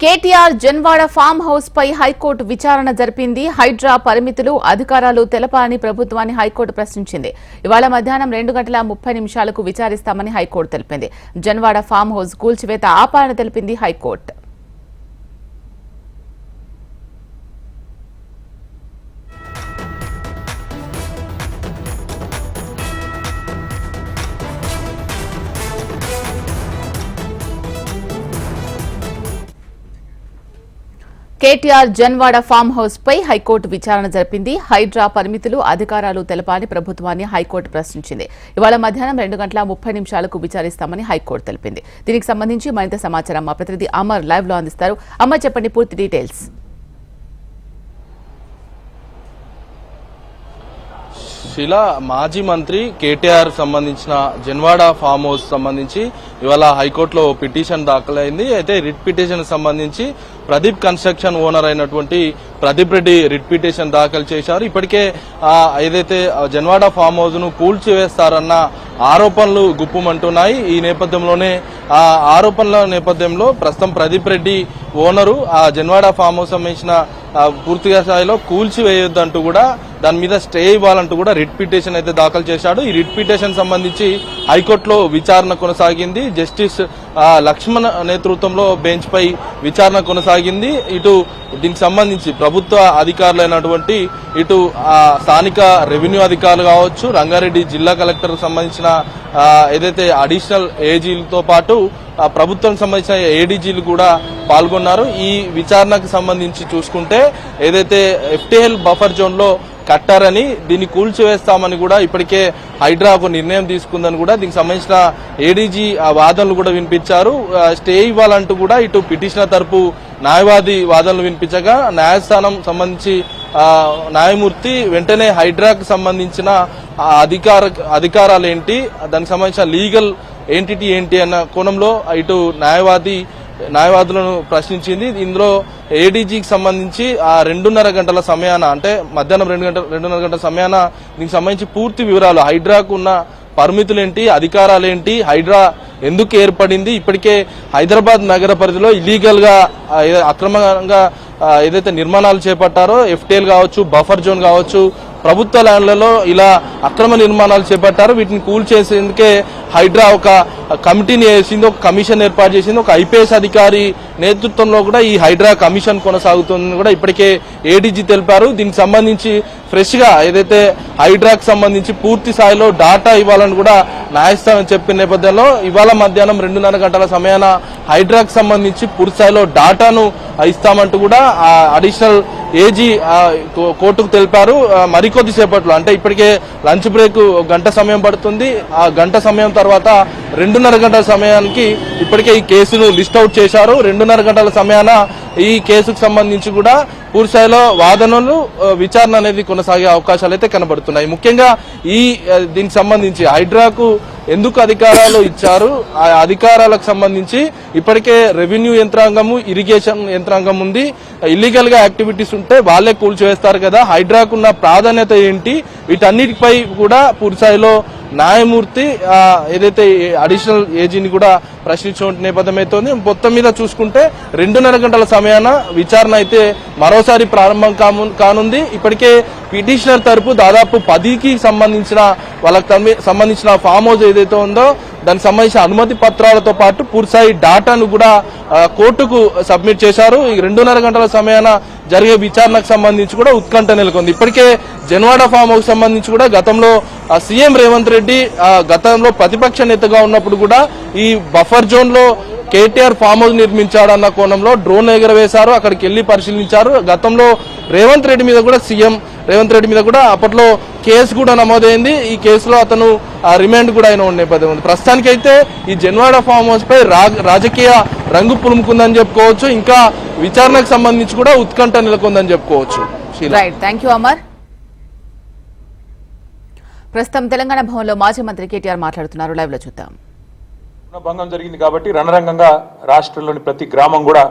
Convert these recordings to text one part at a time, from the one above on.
KTR Janwada farm house పై high court విచారణ జరిపింది. హైడ్రా పరిమితులు, అధికారాలు తెలపాలని ప్రభుత్వాన్ని హైకోర్టు ప్రశ్నించింది. ఇవాళ మధ్యాహ్నం 2:30 విచారిస్తామని హైకోర్టు తెలిపింది. జన్వాడ ఫామ్ హౌస్ కూల్చివేత ఆపాలని తెలిపింది high court. KTR Janwada farm house పై హైకోర్టు విచారణ జరిపింది. హైడ్రా పరిమితులు, అధికారాలు తెలపాలని ప్రభుత్వాన్ని హైకోర్టు ప్రశ్నించింది. ఇవాళ మధ్యాహ్నం 2:30 విచారిస్తామని హైకోర్టు తెలిపింది. దీనికి సంబంధించి మరింత సమాచారం మా ప్రతినిధి అమర్ లైవ్ లో అందిస్తారు. అమర్, చెప్పండి పూర్తి డీటెయిల్స్. శిలా మాజీ మంత్రి కేటీఆర్ సంబంధించిన జన్వాడ ఫామ్ హౌస్ సంబంధించి ఇవాళ హైకోర్టులో పిటిషన్ దాఖలైంది. అయితే రిట్ పిటిషన్ సంబంధించి ప్రదీప్ కన్స్ట్రక్షన్ ఓనర్ అయినటువంటి ప్రదీప్ రెడ్డి రిట్ పిటిషన్ దాఖలు చేశారు. ఇప్పటికే ఏదైతే జన్వాడ ఫామ్ హౌస్ ను కూల్చివేస్తారన్న ఆరోపణలు గుప్పుమంటున్నాయి. ఈ నేపథ్యంలోనే ఆ ఆరోపణల నేపథ్యంలో ప్రస్తుతం ప్రదీప్ రెడ్డి ఓనరు ఆ జన్వాడ ఫామ్ హౌస్ సంబంధించిన పూర్తిగా స్థాయిలో కూల్చివేయొద్దంటూ కూడా దాని మీద స్టే ఇవ్వాలంటూ కూడా రిట్ పిటిషన్ అయితే దాఖలు చేశాడు. ఈ రిట్ పిటిషన్ సంబంధించి హైకోర్టులో విచారణ కొనసాగింది. జస్టిస్ లక్ష్మణ్ నేతృత్వంలో బెంచ్ పై విచారణ కొనసాగింది. ఇటు దీనికి సంబంధించి ప్రభుత్వ అధికారులైనటువంటి ఇటు స్థానిక రెవెన్యూ అధికారులు కావచ్చు, రంగారెడ్డి జిల్లా కలెక్టర్ సంబంధించిన ఏదైతే అడిషనల్ ఏజీలతో పాటు ప్రభుత్వానికి సంబంధించిన ఏడీజీలు కూడా పాల్గొన్నారు. ఈ విచారణకు సంబంధించి చూసుకుంటే ఏదైతే ఎఫ్టీఎల్ బఫర్ జోన్ లో కట్టారని దీన్ని కూల్చివేస్తామని కూడా ఇప్పటికే హైడ్రా ఒక నిర్ణయం తీసుకుందని కూడా దీనికి సంబంధించిన ఏడీజీ వాదనలు కూడా వినిపించారు. స్టే ఇవ్వాలంటూ కూడా ఇటు పిటిషనర్ తరపు న్యాయవాది వాదనలు వినిపించగా న్యాయస్థానం సంబంధించి న్యాయమూర్తి వెంటనే హైడ్రాకు సంబంధించిన అధికారాలు ఏంటి, దానికి సంబంధించిన లీగల్ ఎంటిటీ ఏంటి అన్న కోణంలో ఇటు న్యాయవాదులను ప్రశ్నించింది. ఇందులో ఏడీజీకి సంబంధించి ఆ 2:30 గంటల సమయాన, అంటే మధ్యాహ్నం 2:30 గంటల సమయాన దీనికి సంబంధించి పూర్తి వివరాలు, హైడ్రాకు ఉన్న పరిమితులేంటి, అధికారాలేంటి, హైడ్రా ఎందుకు ఏర్పడింది, ఇప్పటికే హైదరాబాద్ నగర పరిధిలో ఇలీగల్ గా అక్రమంగా ఏదైతే నిర్మాణాలు చేపట్టారో ఎఫ్టీఎల్ కావచ్చు, బఫర్ జోన్ కావచ్చు, ప్రభుత్వ ల్యాండ్లలో ఇలా అక్రమ నిర్మాణాలు చేపట్టారు. వీటిని కూల్చేసేందుకే హైడ్రా ఒక కమిటీని వేసింది, ఒక కమిషన్ ఏర్పాటు చేసింది. ఒక ఐపీఎస్ అధికారి నేతృత్వంలో కూడా ఈ హైడ్రా కమిషన్ కొనసాగుతుందని కూడా ఇప్పటికే ఏడీజీ తెలిపారు. దీనికి సంబంధించి ఫ్రెష్ గా ఏదైతే హైడ్రాకు సంబంధించి పూర్తి స్థాయిలో డాటా ఇవ్వాలని కూడా న్యాయస్థానం చెప్పిన నేపథ్యంలో ఇవాళ మధ్యాహ్నం 2:30 గంటల సమయాన హైడ్రాకు సంబంధించి పూర్తి స్థాయిలో డాటాను ఇస్తామంటూ కూడా అడిషనల్ ఏజీ కోర్టుకు తెలిపారు. మరికొద్ది సేపట్లో, అంటే ఇప్పటికే లంచ్ బ్రేక్ గంట సమయం పడుతుంది. ఆ గంట సమయం తర్వాత 2:30 గంటల సమయానికి ఇప్పటికే ఈ కేసును లిస్ట్ అవుట్ చేశారు. 2:30 గంటల సమయాన ఈ కేసుకు సంబంధించి కూడా పూర్తిస్థాయిలో వాదనలు, విచారణ అనేది కొనసాగే అవకాశాలు అయితే కనబడుతున్నాయి. ముఖ్యంగా దీనికి సంబంధించి హైడ్రాకు ఎందుకు అధికారాలు ఇచ్చారు, ఆ అధికారాలకు సంబంధించి ఇప్పటికే రెవెన్యూ యంత్రాంగము, ఇరిగేషన్ యంత్రాంగం ఉంది. ఇల్లీగల్ గా యాక్టివిటీస్ ఉంటే వాళ్లే కూల్చివేస్తారు కదా, హైడ్రాకున్న ప్రాధాన్యత ఏంటి, వీటన్నిటిపై కూడా పూర్తిస్థాయిలో న్యాయమూర్తి ఏదైతే అడిషనల్ ఏజీని కూడా ప్రశ్నించిన నేపథ్యం అవుతోంది. మొత్తం మీద చూసుకుంటే 2:30 గంటల సమయాన విచారణ అయితే మరోసారి ప్రారంభం కానుంది. ఇప్పటికే పిటిషనర్ తరపు దాదాపు 10కి సంబంధించిన వాళ్ళకి సంబంధించిన ఫామ్ హౌస్ ఏదైతే ఉందో దానికి సంబంధించిన అనుమతి పత్రాలతో పాటు పూర్తిస్థాయి డాటాను కూడా కోర్టుకు సబ్మిట్ చేశారు. ఈ 2:30 గంటల సమయాన జరిగే విచారణకు సంబంధించి కూడా ఉత్కంఠ నెలకొంది. ఇప్పటికే జన్వాడ ఫామ్ హౌస్ సంబంధించి కూడా గతంలో సీఎం రేవంత్ రెడ్డి గతంలో ప్రతిపక్ష నేతగా ఉన్నప్పుడు కూడా ఈ బఫర్ జోన్ లో కేటీఆర్ ఫామ్ హౌస్ నిర్మించాడన్న కోణంలో డ్రోన్ ఎగరవేశారు, అక్కడికి వెళ్లి పరిశీలించారు. గతంలో రేవంత్ రెడ్డి మీద కూడా సీఎం రేవంత్ రెడ్డి మీద కూడా అప్పట్లో కేసు కూడా నమోదైంది. ఈ కేసులో అతను రిమాండ్ కూడా అయిన నేపథ్యం ఉంది. ప్రస్తుతానికైతే ఈ జన్వాడ ఫామ్ హౌస్ పై రాజకీయ రంగు పులుముకుందని చెప్పుకోవచ్చు. ఇంకా విచారణకు సంబంధించి కూడా ఉత్కంఠ నెలకొందని చెప్పుకోవచ్చు. ప్రస్తుతం తెలంగాణ భవన్లో మాజీ మంత్రి కేటీఆర్ మాట్లాడుతున్నారు. లైవ్ లో చూద్దాం. భంగం జరిగింది కాబట్టి రణరంగంగా రాష్ట్రంలోని ప్రతి గ్రామం కూడా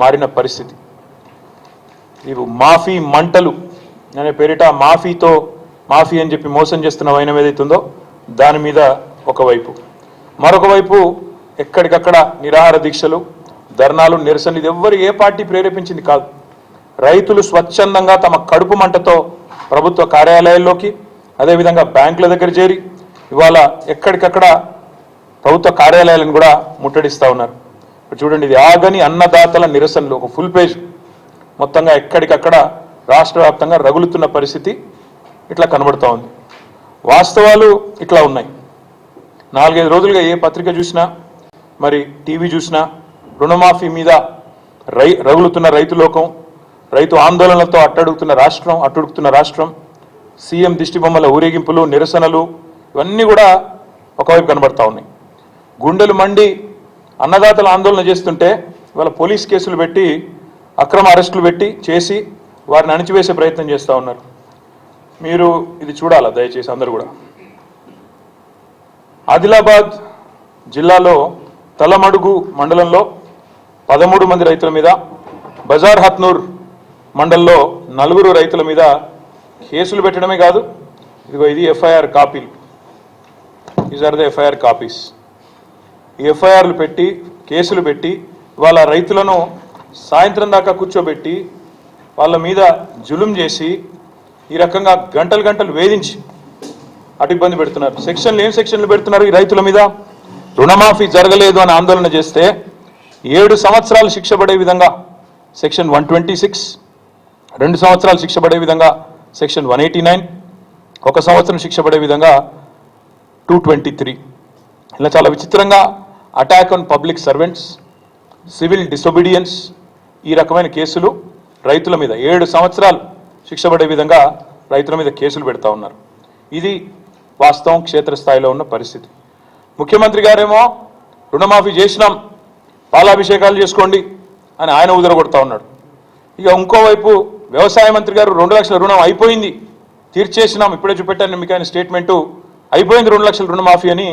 మారిన పరిస్థితి. ఇవి మాఫీ మంటలు అనే పేరిట మాఫీ అని చెప్పి మోసం చేస్తున్న వైనం ఏదైతుందో దాని మీద ఒకవైపు, మరొక వైపు ఎక్కడికక్కడ నిరాహార దీక్షలు, ధర్నాలు, నిరసనలు ఇది ఎవ్వరు ఏ పార్టీ ప్రేరేపించింది కాదు. రైతులు స్వచ్ఛందంగా తమ కడుపు మంటతో ప్రభుత్వ కార్యాలయాల్లోకి, అదేవిధంగా బ్యాంకుల దగ్గర చేరి ఇవాళ ఎక్కడికక్కడ ప్రభుత్వ కార్యాలయాలను కూడా ముట్టడిస్తూ ఉన్నారు. ఇప్పుడు చూడండి, ఇది ఆగని అన్నదాతల నిరసనలు, ఒక ఫుల్ పేజ్ మొత్తంగా ఎక్కడికక్కడ రాష్ట్ర వ్యాప్తంగా రగులుతున్న పరిస్థితి ఇట్లా కనబడుతూ ఉంది. వాస్తవాలు ఇట్లా ఉన్నాయి. 4-5 రోజులుగా ఏ పత్రిక చూసినా, మరి టీవీ చూసినా రుణమాఫీ మీద రగులుతున్న రైతు లోకం, రైతు ఆందోళనలతో అట్టుడుకుతున్న రాష్ట్రం, సీఎం దిష్టిబొమ్మల ఊరేగింపులు, నిరసనలు ఇవన్నీ కూడా ఒకవైపు కనబడతా ఉన్నాయి. గుండెలు మండి అన్నదాతలు ఆందోళన చేస్తుంటే ఇవాళ పోలీస్ కేసులు పెట్టి, అక్రమ అరెస్టులు పెట్టి చేసి వారిని అణిచివేసే ప్రయత్నం చేస్తూ ఉన్నారు. మీరు ఇది చూడాలా దయచేసి అందరూ కూడా. ఆదిలాబాద్ జిల్లాలో తలమడుగు మండలంలో 13 మంది రైతుల మీద, బజార్ హత్నూర్ మండలంలో 4 రైతుల మీద కేసులు పెట్టడమే కాదు, ఇదిగో ఇది ఎఫ్ఐఆర్ కాపీలు, these are the FIR copies. ఈ ఎఫ్ఐఆర్లు పెట్టి, కేసులు పెట్టి వాళ్ళ రైతులను సాయంత్రం దాకా కూర్చోబెట్టి వాళ్ళ మీద జులుం చేసి ఈ రకంగా గంటలు వేధించి అటు ఇబ్బంది పెడుతున్నారు. ఏం సెక్షన్లు పెడుతున్నారు ఈ రైతుల మీద? రుణమాఫీ జరగలేదు అని ఆందోళన చేస్తే 7 సంవత్సరాలు శిక్ష పడే విధంగా సెక్షన్ 126, 2 సంవత్సరాలు శిక్ష పడే విధంగా సెక్షన్ 189, 1 సంవత్సరం శిక్ష పడే విధంగా 223. ఇలా చాలా విచిత్రంగా attack on public servants, civil disobedience, ఈ రకమైన కేసులు రైతుల మీద 7 సంవత్సరాలు శిక్ష పడే విధంగా రైతుల మీద కేసులు పెడతా ఉన్నారు. ఇది వాస్తవం, క్షేత్రస్థాయిలో ఉన్న పరిస్థితి. ముఖ్యమంత్రి గారేమో రుణమాఫీ చేసినాం, పాలాభిషేకాలు చేసుకోండి అని ఆయన ఉదరగొడతా ఉన్నాడు. ఇక ఇంకోవైపు వ్యవసాయ మంత్రి గారు 2 లక్షల రుణం అయిపోయింది, తీర్చేసినాం, ఇప్పుడే చూపెట్టాను మీకు ఆయన స్టేట్మెంటు, అయిపోయింది 2 లక్షల రుణమాఫీ అని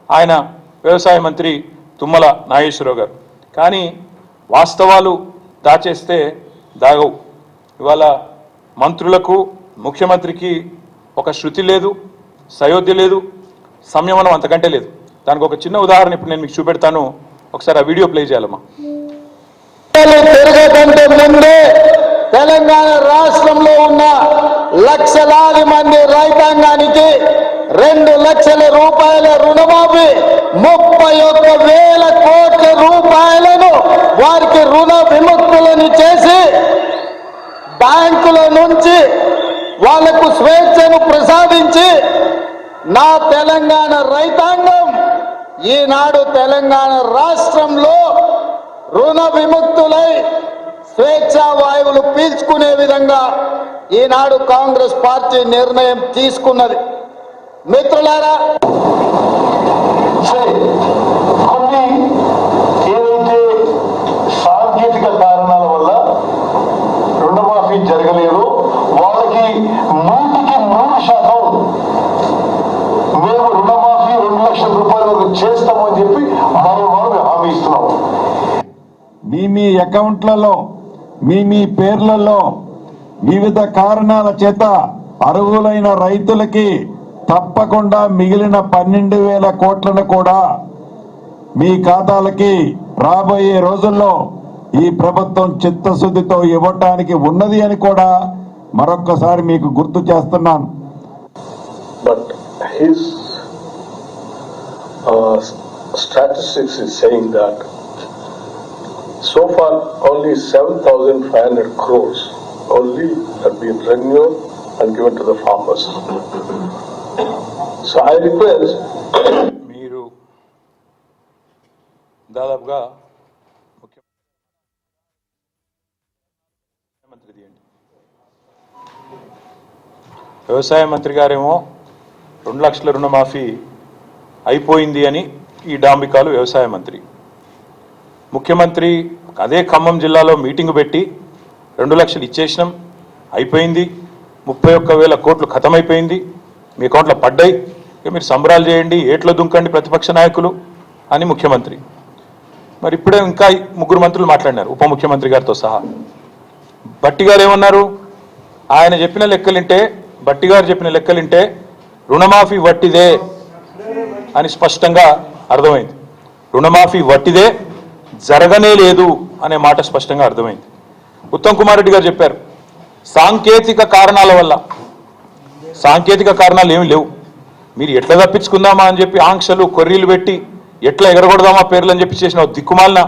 ఆయన వ్యవసాయ మంత్రి తుమ్మల నాగేశ్వరరావు గారు. కానీ వాస్తవాలు దాచేస్తే దాగవు. ఇవాళ మంత్రులకు, ముఖ్యమంత్రికి ఒక శృతి లేదు, సయోధ్య లేదు, సంయమనం అంతకంటే లేదు. దానికి ఒక చిన్న ఉదాహరణ ఇప్పుడు నేను మీకు చూపెడతాను, ఒకసారి ఆ వీడియో ప్లే చేయాలమ్మా. తిరగకంటే ముందే తెలంగాణ రాష్ట్రంలో ఉన్న లక్షలాది మంది రైతాంగానికి 2 లక్షల రూపాయల రుణమాఫీ, 31,000 కోట్ల రూపాయలను వారికి రుణ విముక్తులను చేసి బ్యాంకుల నుంచి వాళ్లకు స్వేచ్ఛను ప్రసాదించి నా తెలంగాణ రైతాంగం ఈనాడు తెలంగాణ రాష్ట్రంలో రుణ విముక్తులై స్వేచ్ఛా వాయువులు పీల్చుకునే విధంగా ఈనాడు కాంగ్రెస్ పార్టీ నిర్ణయం తీసుకున్నది. మిత్రులారా, కొన్ని ఏదైతే సాంకేతిక కారణాల వల్ల రుణమాఫీ జరగలేదు, వాళ్ళకి 100% మేము రుణమాఫీ 2 లక్షల రూపాయలు చేస్తామని చెప్పి మనం హామీ ఇస్తున్నాం. మీ అకౌంట్లలో మీ పేర్లలో వివిధ కారణాల చేత అర్హులైన రైతులకి తప్పకుండా మిగిలిన 12,000 కోట్లను కూడా మీ ఖాతాలకి రాబోయే రోజుల్లో ఈ ప్రభుత్వం చిత్తశుద్ధితో ఇవ్వటానికి ఉన్నది అని కూడా మరొక్కసారి మీకు గుర్తు చేస్తున్నాను. But his statistics is saying that so far only 7,500 crores only have been renewed and given to the farmers. So I request మీరు దాదాపుగా ముఖ్యమంత్రి తీయండి. వ్యవసాయ మంత్రి గారేమో 2 లక్షల రుణమాఫీ అయిపోయింది అని ఈ డాంబికాలు వ్యవసాయ మంత్రి. ముఖ్యమంత్రి అదే ఖమ్మం జిల్లాలో మీటింగ్ పెట్టి 2 లక్షలు ఇచ్చేసినాం, అయిపోయింది, 31,000 కోట్లు ఖతమైపోయింది, మీ అకౌంట్లో పడ్డాయి, ఇక మీరు సంబరాలు చేయండి, ఏట్లో దుంకండి ప్రతిపక్ష నాయకులు అని ముఖ్యమంత్రి. మరి ఇప్పుడే ఇంకా 3 మంత్రులు మాట్లాడినారు ఉప ముఖ్యమంత్రి గారితో సహా. భట్టి గారు ఏమన్నారు? ఆయన చెప్పిన లెక్కలింటే, భట్టి గారు చెప్పిన లెక్కలింటే రుణమాఫీ వట్టిదే అని స్పష్టంగా అర్థమైంది. రుణమాఫీ వట్టిదే, జరగనే లేదు అనే మాట స్పష్టంగా అర్థమైంది. ఉత్తమ్ కుమార్ రెడ్డి గారు చెప్పారు సాంకేతిక కారణాల వల్ల. సాంకేతిక కారణాలు ఏమి లేవు. మీరు ఎట్లా తప్పించుకుందామా అని చెప్పి ఆంక్షలు కొర్రీలు పెట్టి ఎట్లా ఎగరగొడదామా పేర్లు అని చెప్పి చేసిన దిక్కుమాలిన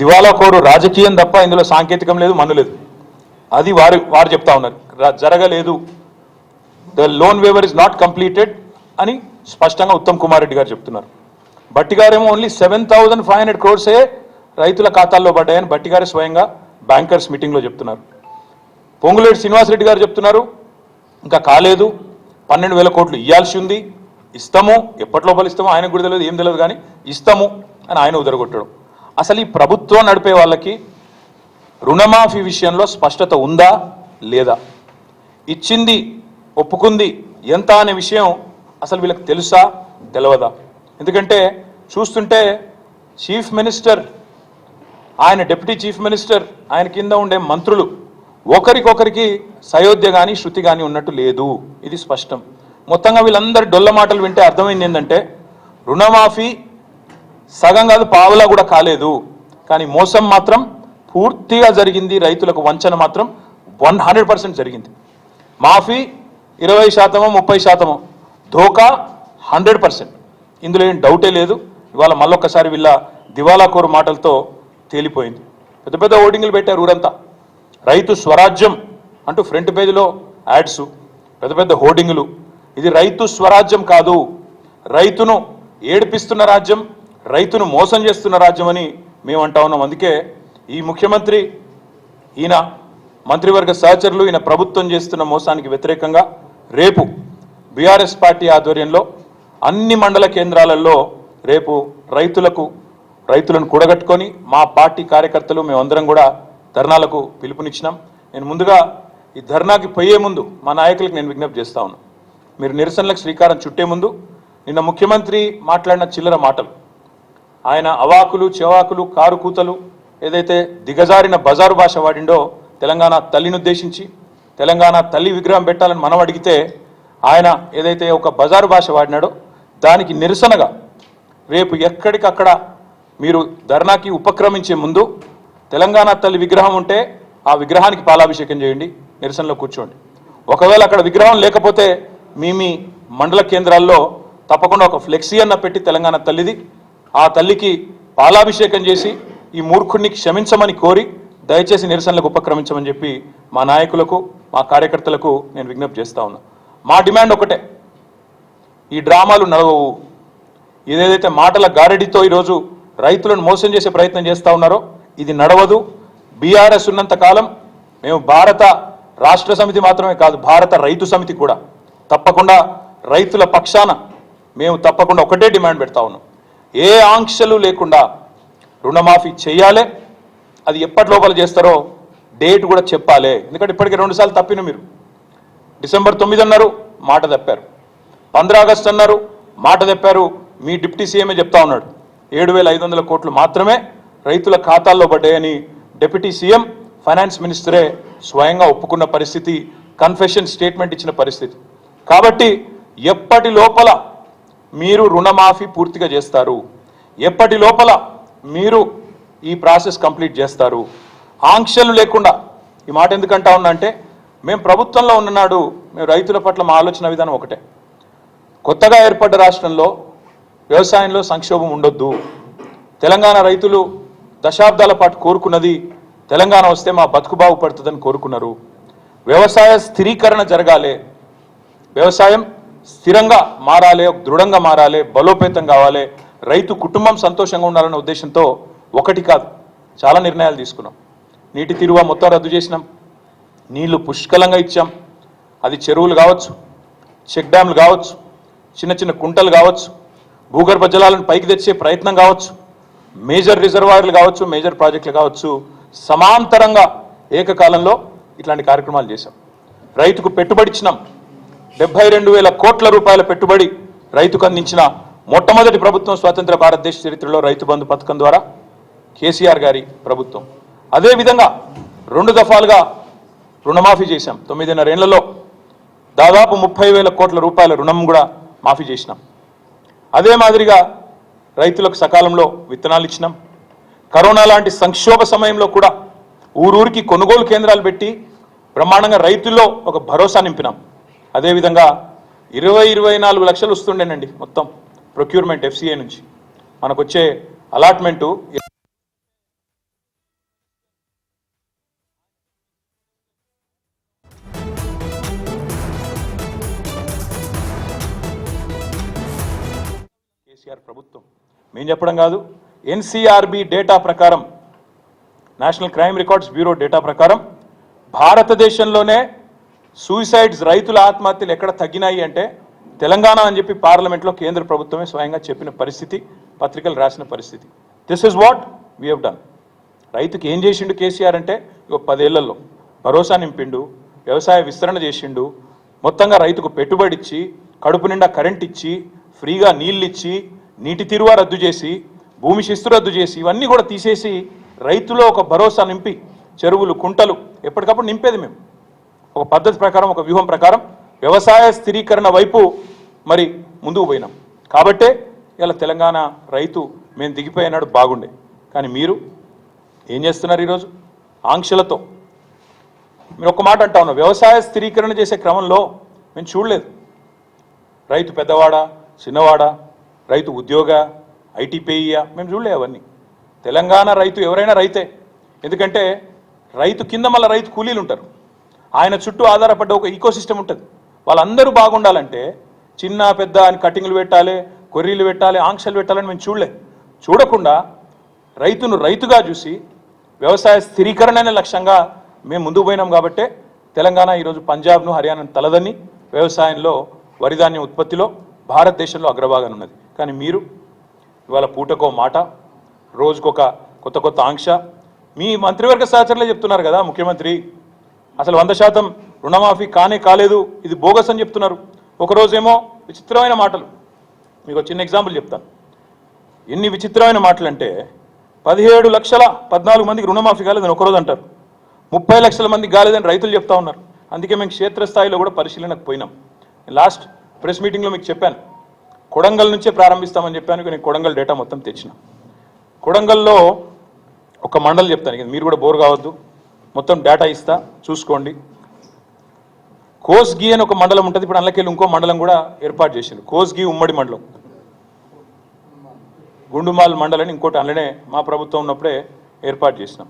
దివాలా కోరు రాజకీయం తప్ప ఇందులో సాంకేతికం లేదు, మన్ను లేదు. అది వారు చెప్తా ఉన్నారు, జరగలేదు, the loan waiver is not completed అని స్పష్టంగా ఉత్తమ్ కుమార్ రెడ్డి గారు చెప్తున్నారు. బట్టి గారేమో ఓన్లీ 7,500 crores రైతుల ఖాతాల్లో పడ్డాయని బట్టి గారే స్వయంగా బ్యాంకర్స్ మీటింగ్లో చెప్తున్నారు. పొంగులేటి శ్రీనివాసరెడ్డి గారు చెప్తున్నారు ఇంకా కాలేదు, 12,000 కోట్లు ఇవ్వాల్సి ఉంది, ఇస్తాము, ఎప్పటి లోపల ఇస్తామో ఆయనకు కూడా తెలియదు, ఏం తెలియదు, కానీ ఇస్తాము అని ఆయన ఉదరగొట్టాడు. అసలు ఈ ప్రభుత్వం నడిపే వాళ్ళకి రుణమాఫీ విషయంలో స్పష్టత ఉందా లేదా, ఇచ్చింది ఒప్పుకుంది ఎంత అనే విషయం అసలు వీళ్ళకి తెలుసా తెలియదా? ఎందుకంటే చూస్తుంటే చీఫ్ మినిస్టర్, ఆయన డిప్యూటీ చీఫ్ మినిస్టర్, ఆయన కింద ఉండే మంత్రులు ఒకరికొకరికి సయోధ్య కానీ శృతి కానీ ఉన్నట్టు లేదు, ఇది స్పష్టం. మొత్తంగా వీళ్ళందరి డొల్ల మాటలు వింటే అర్థమైంది ఏంటంటే రుణమాఫీ సగం కాదు పావులా కూడా కాలేదు, కానీ మోసం మాత్రం పూర్తిగా జరిగింది, రైతులకు వంచన మాత్రం 100% జరిగింది. మాఫీ 20%, 30%, ధోకా 100%. ఇందులో ఏం డౌటే లేదు. ఇవాళ మళ్ళొక్కసారి వీళ్ళ దివాలా కోరు మాటలతో తేలిపోయింది. పెద్ద పెద్ద ఓటింగ్లు పెట్టారు ఊరంతా, రైతు స్వరాజ్యం అంటూ ఫ్రంట్ పేజీలో యాడ్స్, పెద్ద పెద్ద హోర్డింగులు. ఇది రైతు స్వరాజ్యం కాదు, రైతును ఏడిపిస్తున్న రాజ్యం, రైతును మోసం చేస్తున్న రాజ్యం అని మేము అంటా ఉన్నాం. అందుకే ఈ ముఖ్యమంత్రి, ఈయన మంత్రివర్గ సహచరులు, ఈయన ప్రభుత్వం చేస్తున్న మోసానికి వ్యతిరేకంగా రేపు బీఆర్ఎస్ పార్టీ ఆధ్వర్యంలో అన్ని మండల కేంద్రాలలో రేపు రైతులను కూడగట్టుకొని మా పార్టీ కార్యకర్తలు మేమందరం కూడా ధర్నాలకు పిలుపునిచ్చినాం. నేను ముందుగా ఈ ధర్నాకి పోయే ముందు మా నాయకులకు నేను విజ్ఞప్తి చేస్తా ఉన్నాను, మీరు నిరసనలకు శ్రీకారం చుట్టే ముందు నిన్న ముఖ్యమంత్రి మాట్లాడిన చిల్లర మాటలు, ఆయన అవాకులు చెవాకులు కారు కూతలు ఏదైతే దిగజారిన బజారు భాష వాడిండో, తెలంగాణ తల్లిని ఉద్దేశించి తెలంగాణ తల్లి విగ్రహం పెట్టాలని మనం అడిగితే ఆయన ఏదైతే ఒక బజారు భాష వాడినాడో దానికి నిరసనగా రేపు ఎక్కడికక్కడ మీరు ధర్నాకి ఉపక్రమించే ముందు తెలంగాణ తల్లి విగ్రహం ఉంటే ఆ విగ్రహానికి పాలాభిషేకం చేయండి, నిరసనలో కూర్చోండి. ఒకవేళ అక్కడ విగ్రహం లేకపోతే మీ మండల కేంద్రాల్లో తప్పకుండా ఒక ఫ్లెక్సీ అన్న పెట్టి తెలంగాణ తల్లిది, ఆ తల్లికి పాలాభిషేకం చేసి ఈ మూర్ఖుడిని క్షమించమని కోరి దయచేసి నిరసనలకు ఉపక్రమించమని చెప్పి మా నాయకులకు మా కార్యకర్తలకు నేను విజ్ఞప్తి చేస్తా ఉన్నా. మా డిమాండ్ ఒకటే, ఈ డ్రామాలు నడవవు. ఏదైతే మాటల గారడితో ఈరోజు రైతులను మోసం చేసే ప్రయత్నం చేస్తూ ఉన్నారో ఇది నడవదు. బీఆర్ఎస్ ఉన్నంత కాలం మేము భారత రాష్ట్ర సమితి మాత్రమే కాదు, భారత రైతు సమితి కూడా తప్పకుండా రైతుల పక్షాన మేము తప్పకుండా ఒకటే డిమాండ్ పెడతా ఉన్నాం, ఏ ఆంక్షలు లేకుండా రుణమాఫీ చేయాలి. అది ఎప్పటి లోపల చేస్తారో డేట్ కూడా చెప్పాలి. ఎందుకంటే ఇప్పటికే 2 సార్లు తప్పిన మీరు. డిసెంబర్ 9 అన్నారు, మాట తప్పారు. 15 ఆగస్టు అన్నారు, మాట తప్పారు. మీ డిప్యూటీ సీఎంఏ చెప్తా ఉన్నాడు 7,500 కోట్లు మాత్రమే రైతుల ఖాతాల్లో పడ్డాయని డిప్యూటీ సీఎం ఫైనాన్స్ మినిస్టరే స్వయంగా ఒప్పుకున్న పరిస్థితి, కన్ఫెషన్ స్టేట్మెంట్ ఇచ్చిన పరిస్థితి. కాబట్టి ఎప్పటి లోపల మీరు రుణమాఫీ పూర్తిగా చేస్తారు, ఎప్పటి లోపల మీరు ఈ ప్రాసెస్ కంప్లీట్ చేస్తారు, ఆంక్షలు లేకుండా. ఈ మాట ఎందుకంటా ఉన్నా అంటే మేము ప్రభుత్వంలో ఉన్ననాడు మేము రైతుల పట్ల మా ఆలోచన విధానం ఒకటే, కొత్తగా ఏర్పడ్డ రాష్ట్రంలో వ్యవసాయంలో సంక్షోభం ఉండొద్దు. తెలంగాణ రైతులు దశాబ్దాల పాటు కోరుకున్నది తెలంగాణ వస్తే మా బతుకు బాగుపడుతుందని కోరుకున్నారు. వ్యవసాయ స్థిరీకరణ జరగాలి, వ్యవసాయం స్థిరంగా మారాలి, దృఢంగా మారాలి, బలోపేతం కావాలి, రైతు కుటుంబం సంతోషంగా ఉండాలనే ఉద్దేశంతో ఒకటి కాదు చాలా నిర్ణయాలు తీసుకున్నాం. నీటి తీరువ మొత్తం రద్దు చేసినాం, నీళ్లు పుష్కలంగా ఇచ్చాం. అది చెరువులు కావచ్చు, చెక్ డ్యామ్లు కావచ్చు, చిన్న చిన్న కుంటలు కావచ్చు, భూగర్భ జలాలను పైకి తెచ్చే ప్రయత్నం కావచ్చు, మేజర్ రిజర్వాయర్లు కావచ్చు, మేజర్ ప్రాజెక్టులు కావచ్చు, సమాంతరంగా ఏకకాలంలో ఇట్లాంటి కార్యక్రమాలు చేశాం. రైతుకు పెట్టుబడి ఇచ్చినాం. 72,000 కోట్ల రూపాయల పెట్టుబడి రైతుకు అందించిన మొట్టమొదటి ప్రభుత్వం స్వతంత్ర భారతదేశ చరిత్రలో రైతు బంధు పథకం ద్వారా కేసీఆర్ గారి ప్రభుత్వం. అదేవిధంగా 2 దఫాలుగా రుణమాఫీ చేశాం. 9.5 ఏళ్లలో దాదాపు 30,000 కోట్ల రూపాయల రుణం కూడా మాఫీ చేసినాం. అదే మాదిరిగా రైతులకు సకాలంలో విత్తనాలు ఇచ్చినాం. కరోనా లాంటి సంక్షోభ సమయంలో కూడా ఊరూరికి కొనుగోలు కేంద్రాలు పెట్టి బ్రహ్మాండంగా రైతుల్లో ఒక భరోసా నింపినాం. అదేవిధంగా 24 లక్షలు వస్తుండేనండి మొత్తం ప్రొక్యూర్మెంట్ FCA నుంచి. మనకు వచ్చే అలాట్మెంటు కేసీఆర్ ప్రభుత్వం మేము చెప్పడం కాదు, NCRB డేటా ప్రకారం, national crime records bureau data ప్రకారం భారతదేశంలోనే సూసైడ్స్, రైతుల ఆత్మహత్యలు ఎక్కడ తగ్గినాయి అంటే తెలంగాణ అని చెప్పి పార్లమెంట్లో కేంద్ర ప్రభుత్వమే స్వయంగా చెప్పిన పరిస్థితి, పత్రికలు రాసిన పరిస్థితి. This is what we have done. రైతుకి ఏం చేసిండు కేసీఆర్ అంటే 10 ఏళ్లలో భరోసా నింపిండు, వ్యవసాయ విస్తరణ చేసిండు, మొత్తంగా రైతుకు పెట్టుబడి ఇచ్చి, కడుపు నిండా కరెంట్ ఇచ్చి, ఫ్రీగా నీళ్ళు ఇచ్చి, నీటి తీరువా రద్దు చేసి, భూమి శిస్తు రద్దు చేసి, ఇవన్నీ కూడా తీసేసి రైతులో ఒక భరోసా నింపి, చెరువులు కుంటలు ఎప్పటికప్పుడు నింపేది మేము ఒక పద్ధతి ప్రకారం, ఒక వ్యూహం ప్రకారం వ్యవసాయ స్థిరీకరణ వైపు మరి ముందుకు పోయినాం. కాబట్టే ఇలా తెలంగాణ రైతు మేము దిగిపోయినాడు బాగుండే. కానీ మీరు ఏం చేస్తున్నారు ఈరోజు? ఆంక్షలతో మీరు ఒక్క మాట అంటా ఉన్నారు, వ్యవసాయ స్థిరీకరణ చేసే క్రమంలో మేము చూడలేదు. రైతు పెద్దవాడా, చిన్నవాడా, రైతు ఉద్యోగ, ITPIయా, మేము చూడలేదు అవన్నీ. తెలంగాణ రైతు ఎవరైనా రైతే. ఎందుకంటే రైతు కింద మళ్ళీ రైతు కూలీలు ఉంటారు, ఆయన చుట్టూ ఆధారపడ్డ ఒక ఈకోసిస్టమ్ ఉంటుంది. వాళ్ళందరూ బాగుండాలంటే చిన్న పెద్ద అని కటింగ్లు పెట్టాలి, కొర్రీలు పెట్టాలి, ఆంక్షలు పెట్టాలని మేము చూడకుండా రైతును రైతుగా చూసి వ్యవసాయ స్థిరీకరణ అనే లక్ష్యంగా మేము ముందుకు పోయినాం. కాబట్టే తెలంగాణ ఈరోజు పంజాబ్ను, హర్యానాను తలదని వ్యవసాయంలో, వరిధాన్యం ఉత్పత్తిలో భారతదేశంలో అగ్రభాగం ఉన్నది. కానీ మీరు ఇవాళ పూటకో మాట, రోజుకొక కొత్త ఆంక్ష. మీ మంత్రివర్గ సహచరులే చెప్తున్నారు కదా, ముఖ్యమంత్రి అసలు 100% రుణమాఫీ కాలేదు, ఇది బోగస్ అని చెప్తున్నారు. ఒకరోజేమో విచిత్రమైన మాటలు. మీకు ఒక చిన్న ఎగ్జాంపుల్ చెప్తాను. ఎన్ని విచిత్రమైన మాటలు అంటే 17,14 మందికి రుణమాఫీ కాలేదని ఒకరోజు అంటారు, 30 లక్షల మందికి కాలేదని రైతులు చెప్తా ఉన్నారు. అందుకే మేము క్షేత్రస్థాయిలో కూడా పరిశీలనకు పోయినాం. లాస్ట్ ప్రెస్ మీటింగ్లో మీకు చెప్పాను, కొడంగల్ నుంచే ప్రారంభిస్తామని చెప్పాను. నేను కొడంగల్ డేటా మొత్తం తెచ్చిన. కొడంగల్లో ఒక మండలం చెప్తాను, మీరు కూడా బోర్ కావద్దు, మొత్తం డేటా ఇస్తా చూసుకోండి. కోస్గి అని ఒక మండలం ఉంటుంది, ఇప్పుడు అందులోకెళ్ళి ఇంకో మండలం కూడా ఏర్పాటు చేసింది. కోస్గి ఉమ్మడి మండలం, గుండుమాల్ మండలని ఇంకోటి అందులోనే మా ప్రభుత్వం ఉన్నప్పుడే ఏర్పాటు చేసినాం.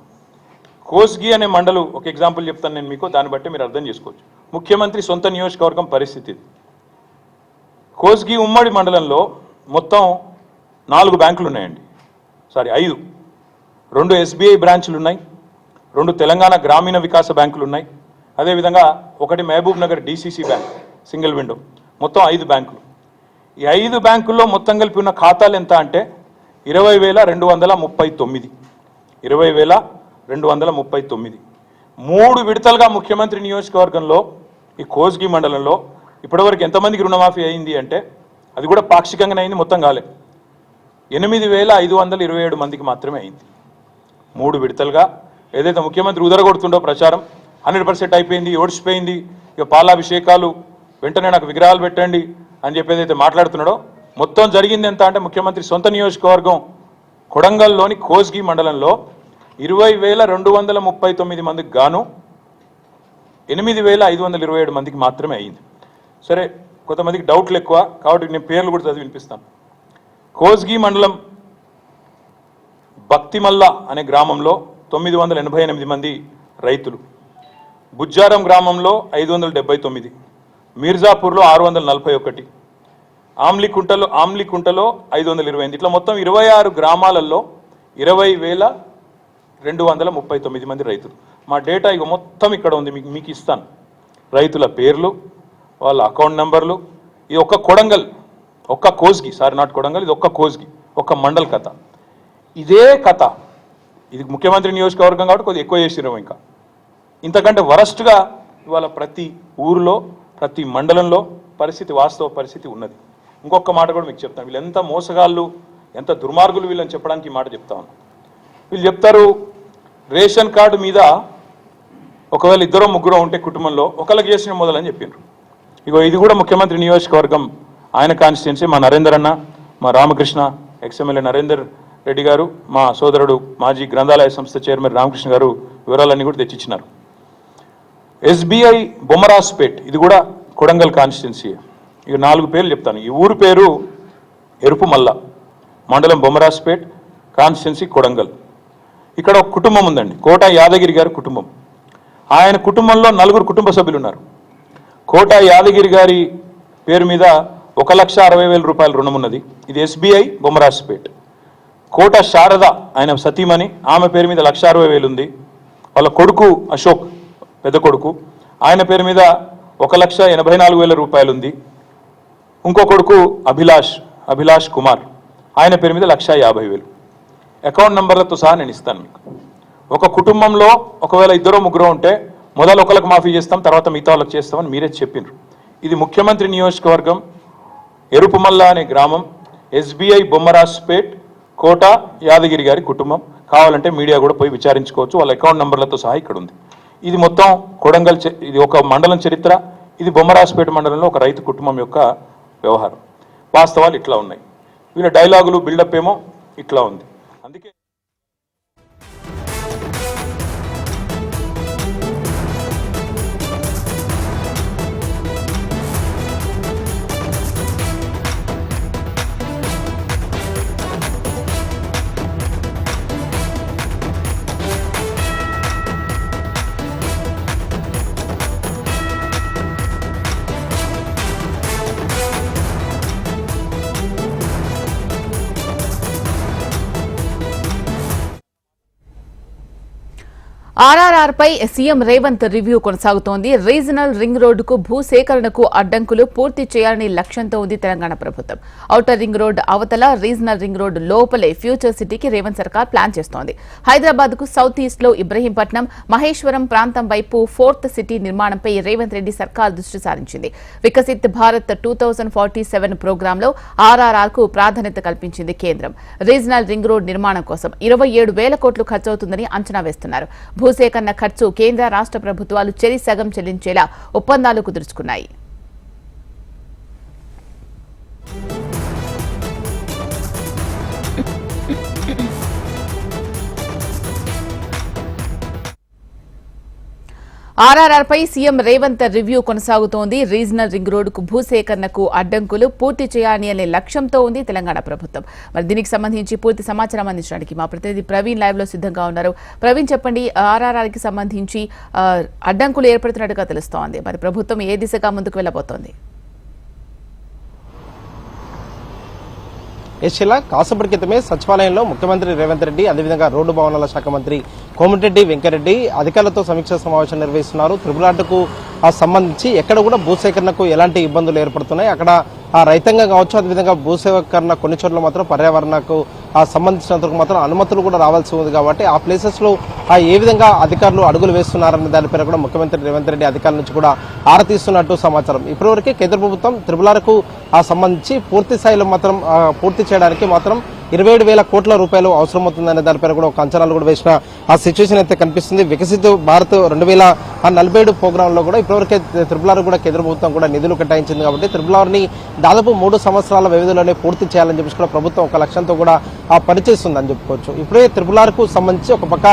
కోస్గి అనే మండలం ఒక ఎగ్జాంపుల్ చెప్తాను నేను మీకు, దాన్ని బట్టి మీరు అర్థం చేసుకోవచ్చు. ముఖ్యమంత్రి సొంత నియోజకవర్గం పరిస్థితి. కోస్గి ఉమ్మడి మండలంలో మొత్తం 4 బ్యాంకులు ఉన్నాయండి, 5. 2 SBI బ్రాంచ్లు ఉన్నాయి, 2 తెలంగాణ గ్రామీణ వికాస బ్యాంకులు ఉన్నాయి, అదేవిధంగా 1 Mahabubnagar DCC bank single window, మొత్తం 5 బ్యాంకులు. ఈ 5 బ్యాంకుల్లో మొత్తం కలిపి ఉన్న ఖాతాలు ఎంత అంటే 20,239. 20,239. 3 విడతలుగా ముఖ్యమంత్రి నియోజకవర్గంలో ఈ కోస్గి మండలంలో ఇప్పటివరకు ఎంతమందికి రుణమాఫీ అయింది అంటే, అది కూడా పాక్షికంగానే అయింది, మొత్తం కాలే. 8,527 మందికి మాత్రమే అయింది. 3 విడతలుగా. ఏదైతే ముఖ్యమంత్రి ఉదరగొడుతుండో ప్రచారం 100% అయిపోయింది, ఓడిచిపోయింది, ఇక పాలాభిషేకాలు, వెంటనే నాకు విగ్రహాలు పెట్టండి అని చెప్పి ఏదైతే మాట్లాడుతున్నాడో, మొత్తం జరిగింది ఎంత అంటే ముఖ్యమంత్రి సొంత నియోజకవర్గం కొడంగల్లోని కోస్గి మండలంలో 20,239 మందికి గాను 8,527 మందికి మాత్రమే అయింది. సరే, కొంతమందికి డౌట్లు ఎక్కువ కాబట్టి నేను పేర్లు కూడా చదివి వినిపిస్తాను. కోస్గి మండలం భక్తిమల్ల అనే గ్రామంలో 988 మంది రైతులు, బుజ్జారం గ్రామంలో 579, మీర్జాపూర్లో 641, ఆమ్లికుంటలో 528, ఇట్లా మొత్తం 26 గ్రామాలలో 20,239 మంది రైతులు. మా డేటా ఇక మొత్తం ఇక్కడ ఉంది, మీకు ఇస్తాను. రైతుల పేర్లు, వాళ్ళ అకౌంట్ నెంబర్లు. ఇది ఒక్క కొడంగల్, ఒక్క కోస్గి, నాట్ కొడంగల్, ఇది ఒక్క కోస్గి, ఒక్క మండల్ కథ. ఇదే కథ, ఇది ముఖ్యమంత్రి నియోజకవర్గం కాబట్టి కొద్దిగా ఎక్కువ చేసినాం. ఇంకా ఇంతకంటే వరస్ట్గా ఇవాళ ప్రతి ఊరిలో, ప్రతి మండలంలో పరిస్థితి, వాస్తవ పరిస్థితి ఉన్నది. ఇంకొక మాట కూడా మీకు చెప్తాను. వీళ్ళు ఎంత మోసగాళ్ళు, ఎంత దుర్మార్గులు వీళ్ళని చెప్పడానికి ఈ మాట చెప్తా ఉన్నాను. వీళ్ళు చెప్తారు రేషన్ కార్డు మీద ఒకవేళ 2-3 ఉంటే కుటుంబంలో ఒకళ్ళకి చేసిన మొదలని చెప్పిండ్రు. ఇగో ఇది కూడా ముఖ్యమంత్రి నియోజకవర్గం, ఆయన కాన్స్టిట్యున్సీ, మా నరేందర్ అన్న, మా రామకృష్ణ, XMLA నరేందర్ రెడ్డి గారు, మా సోదరుడు మాజీ గ్రంథాలయ సంస్థ చైర్మన్ రామకృష్ణ గారు వివరాలన్నీ కూడా తెచ్చిచ్చినారు. SBI బొమ్మరాజ్పేట్, ఇది కూడా కొడంగల్ కాన్స్టిట్యున్సీ. ఇక 4 పేర్లు చెప్తాను. ఈ ఊరు పేరు ఎరుపుమల్ల, మండలం బొమ్మరాజ్పేట్, కాన్స్టిట్యున్సీ కొడంగల్. ఇక్కడ ఒక కుటుంబం ఉందండి, కోట యాదగిరి గారి కుటుంబం. ఆయన కుటుంబంలో 4 కుటుంబ సభ్యులు ఉన్నారు. కోట యాదగిరి గారి పేరు మీద 1,60,000 రూపాయల రుణం ఉన్నది. ఇది SBI బొమ్మరాజ్పేట్. కోట శారద, ఆయన సతీమణి, ఆమె పేరు మీద 1,60,000 ఉంది. వాళ్ళ కొడుకు అశోక్, పెద్ద కొడుకు, ఆయన పేరు మీద 1,84,000 రూపాయలు ఉంది. ఇంకో కొడుకు అభిలాష్ కుమార్, ఆయన పేరు మీద 1,50,000. అకౌంట్ నంబర్లతో సహా నేను ఇస్తాను మీకు. ఒక కుటుంబంలో ఒకవేళ 2-3 ఉంటే మొదలు ఒకరికి మాఫీ చేస్తాం, తర్వాత మిగతా వాళ్ళకి చేస్తామని మీరే చెప్పినారు. ఇది ముఖ్యమంత్రి నియోజకవర్గం, ఎరుపుమల్ల అనే గ్రామం, SBI బొమ్మరాజ్పేట్, కోట యాదగిరి గారి కుటుంబం. కావాలంటే మీడియా కూడా పోయి విచారించుకోవచ్చు, వాళ్ళ అకౌంట్ నంబర్లతో సహా ఇక్కడ ఉంది. ఇది మొత్తం కొడంగల్, ఇది ఒక మండలం చరిత్ర. ఇది బొమ్మరాజ్పేట మండలంలో ఒక రైతు కుటుంబం యొక్క వ్యవహారం. వాస్తవాలు ఇట్లా ఉన్నాయి. వీళ్ళ డైలాగులు, బిల్డప్ ఏమో ఇట్లా ఉంది. అందుకే RRR పై సీఎం రేవంత్ రివ్యూ కొనసాగుతోంది. రీజనల్ రింగ్ రోడ్డుకు భూసేకరణకు అడ్డంకులు పూర్తి చేయాలని లక్ష్యంతో ఉంది తెలంగాణ ప్రభుత్వం. ఔటర్ రింగ్ రోడ్ అవతల, రీజనల్ రింగ్ రోడ్ లోపలే ఫ్యూచర్ సిటీకి రేవంత్ సర్కార్ ప్లాన్ చేస్తోంది. హైదరాబాద్ కు సౌత్ ఈస్ట్ లో ఇబ్రహీంపట్నం, మహేశ్వరం ప్రాంతం వైపు 4th సిటీ నిర్మాణంపై రేవంత్ రెడ్డి సర్కార్ దృష్టి సారించింది. వికసిత్ భారత్ 2047 ప్రోగ్రాంలో RRR కు ప్రాధాన్యత కల్పించింది కేంద్రం. రీజనల్ రింగ్ రోడ్ నిర్మాణం కోసం 27,000 కోట్లు ఖర్చవుతుందని అంచనా వేస్తున్నారు. భూసేకరణ ఖర్చు కేంద్ర రాష్ట్ర ప్రభుత్వాలు చెరి సగం చెల్లించేలా ఒప్పందాలు కుదుర్చుకున్నాయి. RRR పై సీఎం రేవంత్ రివ్యూ కొనసాగుతోంది. రీజనల్ రింగ్ రోడ్డుకు భూసేకరణకు అడ్డంకులు పూర్తి చేయాలని అనే లక్ష్యంతో ఉంది తెలంగాణ ప్రభుత్వం. మరి దీనికి సంబంధించి పూర్తి సమాచారం అందించడానికి మా ప్రతినిధి ప్రవీణ్ లైవ్ లో సిద్ధంగా ఉన్నారు. ప్రవీణ్, చెప్పండి, RRR కి సంబంధించి అడ్డంకులు ఏర్పడుతున్నట్టుగా తెలుస్తోంది. మరి ప్రభుత్వం ఏ దిశగా ముందుకు వెళ్లబోతోంది? ఇలా కాసేపటి క్రితమే సచివాలయంలో ముఖ్యమంత్రి రేవంత్ రెడ్డి, అదేవిధంగా రోడ్డు భవనాల శాఖ మంత్రి కోమటిరెడ్డి వెంకరెడ్డి అధికారులతో సమీక్ష సమావేశం నిర్వహిస్తున్నారు. త్రిపులాటకు సంబంధించి ఎక్కడ కూడా భూసేకరణకు ఎలాంటి ఇబ్బందులు ఏర్పడుతున్నాయి, అక్కడ రైతాంగం కావచ్చు, అదేవిధంగా భూసేకరణ కొన్ని చోట్ల మాత్రం పర్యావరణకు సంబంధించినందుకు మాత్రం అనుమతులు కూడా రావాల్సి ఉంది. కాబట్టి ఆ ప్లేసెస్ లో ఏ విధంగా అధికారులు అడుగులు వేస్తున్నారన్న దానిపైన కూడా ముఖ్యమంత్రి రేవంత్ రెడ్డి అధికారుల నుంచి కూడా ఆరా తీస్తున్నట్టు సమాచారం. ఇప్పటివరకే కేంద్ర ప్రభుత్వం త్రిపులారకు సంబంధించి పూర్తి స్థాయిలో మాత్రం పూర్తి చేయడానికి మాత్రం 27,000 కోట్ల రూపాయలు అవసరమవుతుందనే దానిపైన కూడా ఒక అంచనాలు కూడా వేసిన ఆ సిచ్యువేషన్ అయితే కనిపిస్తుంది. వికసిత భారత్ 2047 ప్రోగ్రాంలో కూడా ఇప్పటివరకే త్రిపులారు కూడా కేంద్ర ప్రభుత్వం కూడా నిధులు కేటాయించింది. కాబట్టి త్రిపులారిని దాదాపు 3 సంవత్సరాల వ్యవధిలోనే పూర్తి చేయాలని చెప్పి కూడా ప్రభుత్వం ఒక లక్ష్యంతో కూడా పనిచేస్తుందని చెప్పుకోవచ్చు. ఇప్పుడే త్రిపులారుకు సంబంధించి ఒక పక్క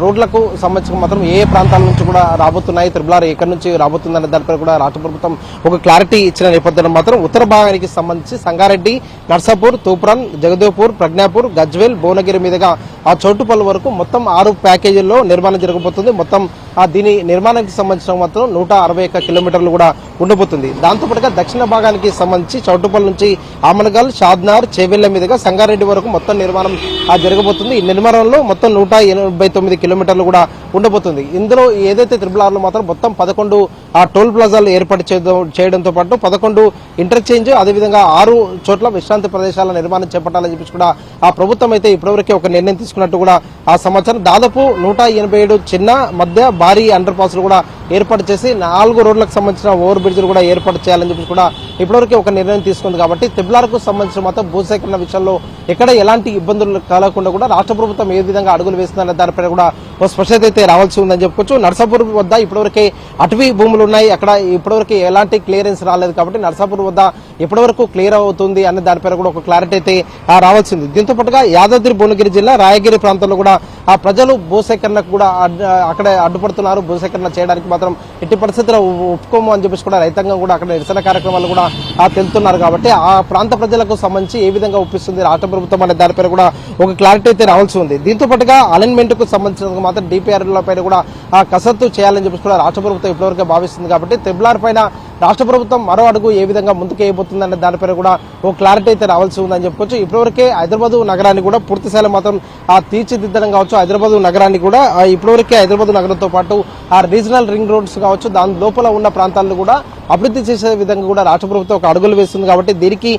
రోడ్లకు సంబంధించి మాత్రం ఏ ప్రాంతాల నుంచి కూడా రాబోతున్నాయి, త్రిపులారు ఎక్కడి నుంచి రాబోతుందనే దానిపై కూడా రాష్ట్ర ప్రభుత్వం ఒక క్లారిటీ ఇచ్చిన నేపథ్యంలో మాత్రం ఉత్తర భాగానికి సంబంధించి సంగారెడ్డి, నర్సాపూర్, తూప్రాన్, జగదేవ్పూర్, ప్రజ్ఞాపూర్, గజ్వేల్, భువనగిరి మీదుగా ఆ చౌటుపల్లి వరకు మొత్తం 6 ప్యాకేజీల్లో నిర్మాణం జరగబోతుంది. మొత్తం దీని నిర్మాణానికి సంబంధించిన మాత్రం 161 కిలోమీటర్లు కూడా ఉండబోతుంది. దాంతోపాటుగా దక్షిణ భాగానికి సంబంధించి చౌటుపల్లి నుంచి ఆమనగల్, షాద్నార్, చేవెళ్ల మీదుగా సంగారెడ్డి వరకు మొత్తం నిర్మాణం జరగబోతుంది. ఈ నిర్మాణంలో మొత్తం 189 కిలోమీటర్లు కూడా ఉండబోతుంది. ఇందులో ఏదైతే త్రిపులార్లో మాత్రం మొత్తం 11 టోల్ ప్లాజాలు ఏర్పాటు చేయడంతో పాటు 11 ఇంటర్చేంజ్, అదేవిధంగా 6 చోట్ల విశ్రాంతి ప్రదేశాల నిర్మాణం చేపట్టాలని చెప్పి కూడా ఆ ప్రభుత్వం అయితే ఇప్పటివరకే ఒక నిర్ణయం తీసుకున్నట్టు కూడా ఆ సమాచారం. దాదాపు 187 చిన్న, మధ్య, భారీ అండర్ పాస్లు కూడా ఏర్పాటు చేసి 4 రోడ్లకు సంబంధించిన ఓవర్ బ్రిడ్జ్లు కూడా ఏర్పాటు చేయాలని చెప్పి కూడా ఇప్పటివరకే ఒక నిర్ణయం తీసుకుంది. కాబట్టి త్రిపులార్కు సంబంధించిన మాత్రం భూసేకరణ విషయంలో ఎక్కడ ఎలాంటి ఇబ్బందులు కలగకుండా కూడా రాష్ట్ర ప్రభుత్వం ఏ విధంగా అడుగులు వేస్తుందనే దానిపై కూడా ఒక స్పష్టత అయితే రావాల్సి ఉందని చెప్పుకోవచ్చు. నర్సాపూర్ వద్ద ఇప్పటివరకే అటవీ భూములు ఉన్నాయి, అక్కడ ఇప్పటివరకు ఎలాంటి క్లియరెన్స్ రాలేదు కాబట్టి నర్సాపూర్ వద్ద ఎప్పటివరకు క్లియర్ అవుతుంది అనే దానిపైన కూడా ఒక క్లారిటీ అయితే రావాల్సింది. దీంతో పాటుగా యాదాద్రి భువనగిరి జిల్లా రాయగిరి ప్రాంతంలో కూడా ఆ ప్రజలు భూసేకరణకు కూడా అక్కడ అడ్డుపడుతున్నారు. భూసేకరణ చేయడానికి మాత్రం ఎట్టి పరిస్థితుల్లో ఒప్పుకోము అని చెప్పేసి కూడా రైతాంగం కూడా అక్కడ నిరసన కార్యక్రమాలు కూడా తెలుతున్నారు. కాబట్టి ఆ ప్రాంత ప్రజలకు సంబంధించి ఏ విధంగా ఒప్పిస్తుంది రాష్ట్ర ప్రభుత్వం అనే దానిపైన కూడా ఒక క్లారిటీ అయితే రావాల్సి ఉంది. దీంతో పాటుగా అలైన్మెంట్ కు సంబంధించిన మాత్రం డిపిఆర్ల పైన కూడా కసరత్తు చేయాలని చెప్పేసి కూడా రాష్ట్ర ప్రభుత్వం ఇప్పటివరకు భావిస్తుంది. కాబట్టి ట్రిబుల్ పైన రాష్ట్ర ప్రభుత్వం మరో అడుగు ఏ విధంగా ముందుకు వేయబోతుందనే దానిపైన కూడా ఒక క్లారిటీ అయితే రావాల్సి ఉందని చెప్పుకోవచ్చు. ఇప్పటివరకే హైదరాబాద్ నగరాన్ని కూడా పూర్తి స్థాయిలో మాత్రం తీర్చిదిద్దడం కావచ్చు, హైదరాబాద్ నగరాన్ని కూడా ఇప్పటివరకే హైదరాబాద్ నగరంతో పాటు ఆ రీజనల్ రింగ్ రోడ్స్ కావచ్చు, దాని లోపల ఉన్న ప్రాంతాలను కూడా అభివృద్ధి చేసే విధంగా కూడా రాష్ట్ర ప్రభుత్వం ఒక అడుగులు వేస్తుంది. కాబట్టి దీనికి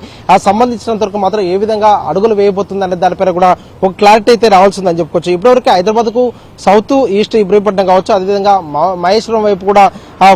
సంబంధించినంత వరకు మాత్రం ఏ విధంగా అడుగులు వేయబోతుంది అనే దానిపైన కూడా ఒక క్లారిటీ అయితే రావాల్సిందని చెప్పుకోవచ్చు. ఇప్పటివరకు హైదరాబాద్ కు సౌత్ ఈస్ట్ ఇబ్రహీంపట్నం కావచ్చు, అదేవిధంగా మహేశ్వరం వైపు కూడా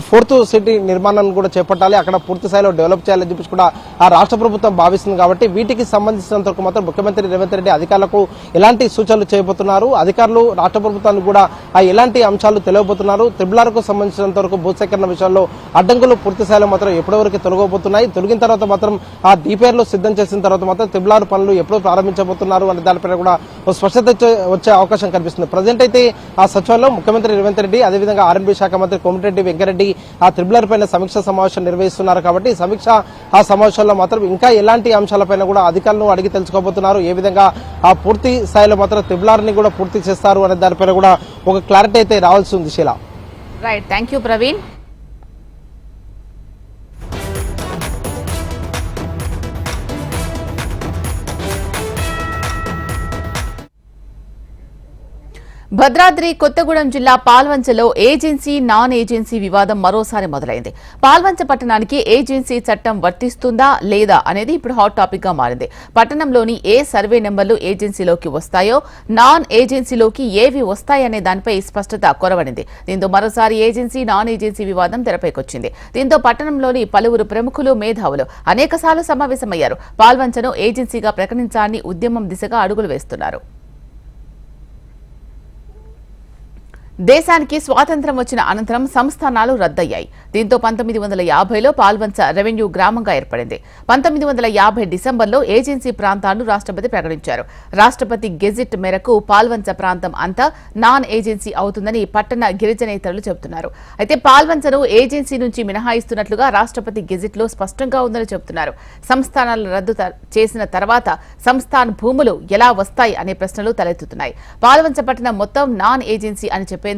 ఫోర్త్ సిటీ నిర్మాణాన్ని కూడా చేపట్టాలి, అక్కడ పూర్తి స్థాయిలో డెవలప్ చేయాలని చెప్పి కూడా ఆ రాష్ట్ర ప్రభుత్వం భావిస్తుంది. కాబట్టి వీటికి సంబంధించినంత వరకు మాత్రం ముఖ్యమంత్రి రేవంత్ రెడ్డి అధికారులకు ఎలాంటి సూచనలు చేయబోతున్నారు, అధికారులు రాష్ట్ర ప్రభుత్వానికి కూడా ఎలాంటి అంశాలు తెలియబోతున్నారు, ట్రిబుల్ సంబంధించినంత వరకు భూసేకరణ విషయంలో అడ్డంకులు పూర్తి స్థాయిలో మాత్రం ఎప్పటివరకు తొలగబోతున్నాయి, తొలగిన తర్వాత మాత్రం ఆ డిపిఆర్లు సిద్ధం చేసిన తర్వాత మాత్రం ట్రిబుల్ పనులు ఎప్పుడు ప్రారంభించబోతున్నారు అనే దానిపైన కూడా స్పష్టత వచ్చే అవకాశం కనిపిస్తుంది. ప్రజెంట్ అయితే ఆ సచివాలయంలో ముఖ్యమంత్రి రేవంత్ రెడ్డి, అదేవిధంగా ఆర్ఎండ్బీ శాఖ మంత్రి కోమటిరెడ్డి వెంకరెడ్డి ఆ ట్రిబుల్ పైన సమీక్ష సమావేశం నిర్వహిస్తున్నారు. కాబట్టి సమీక్ష ఆ సమావేశంలో మాత్రం ఇంకా ఎలాంటి అంశాలపైన కూడా అధికారులను అడిగి తెలుసుకోబోతున్నారు, ఏ విధంగా ఆ పూర్తి స్థాయిలో మాత్రం ట్రిబుల్ ని కూడా పూర్తి చేస్తారు అనే దానిపైన కూడా ఒక క్లారిటీ అయితే రావాల్సి ఉంది. Sheela, right, thank you Praveen. Bhadradri Kothagudem జిల్లా పాల్వంచలో ఏజెన్సీ నాన్ ఏజెన్సీ వివాదం మరోసారి మొదలైంది. పాల్వంచ పట్టణానికి ఏజెన్సీ చట్టం వర్తిస్తుందా లేదా అనేది ఇప్పుడు హాట్ టాపిక్ గా మారింది. పట్టణంలోని ఏ సర్వే నెంబర్లు ఏజెన్సీలోకి వస్తాయో, నాన్ ఏజెన్సీలోకి ఏవి వస్తాయనే దానిపై స్పష్టత కొరవడింది. దీంతో మరోసారి ఏజెన్సీ నాన్ ఏజెన్సీ వివాదం తెరపైకొచ్చింది. దీంతో పట్టణంలోని పలువురు ప్రముఖులు, మేధావులు అనేకసార్లు సమావేశమయ్యారు. పాల్వంచను ఏజెన్సీగా ప్రకటించాలని ఉద్యమం దిశగా అడుగులు వేస్తున్నారు. దేశానికి స్వాతంత్ర్యం వచ్చిన అనంతరం సంస్థానాలు రద్దయ్యాయి. దీంతో 1950లో పాల్వంచ రెవెన్యూ గ్రామంగా ఏర్పడింది. 1950 డిసెంబర్లో ఏజెన్సీ ప్రాంతాలను రాష్ట్రపతి ప్రకటించారు. రాష్ట్రపతి గెజిట్ మేరకు పాల్వంచ ప్రాంతం అంతా నాన్ ఏజెన్సీ అవుతుందని పట్టణ గిరిజనేతరులు చెబుతున్నారు. అయితే పాల్వంచను ఏజెన్సీ నుంచి మినహాయిస్తున్నట్లుగా రాష్ట్రపతి గెజిట్లో స్పష్టంగా ఉందని చెబుతున్నారు. సంస్థానాలు రద్దు చేసిన తర్వాత సంస్థాన్ భూములు ఎలా వస్తాయి అనే ప్రశ్నలు తలెత్తుతున్నాయి. పాల్వంచ పట్టణం మొత్తం నాన్ ఏజెన్సీ అని చెప్పేందుకు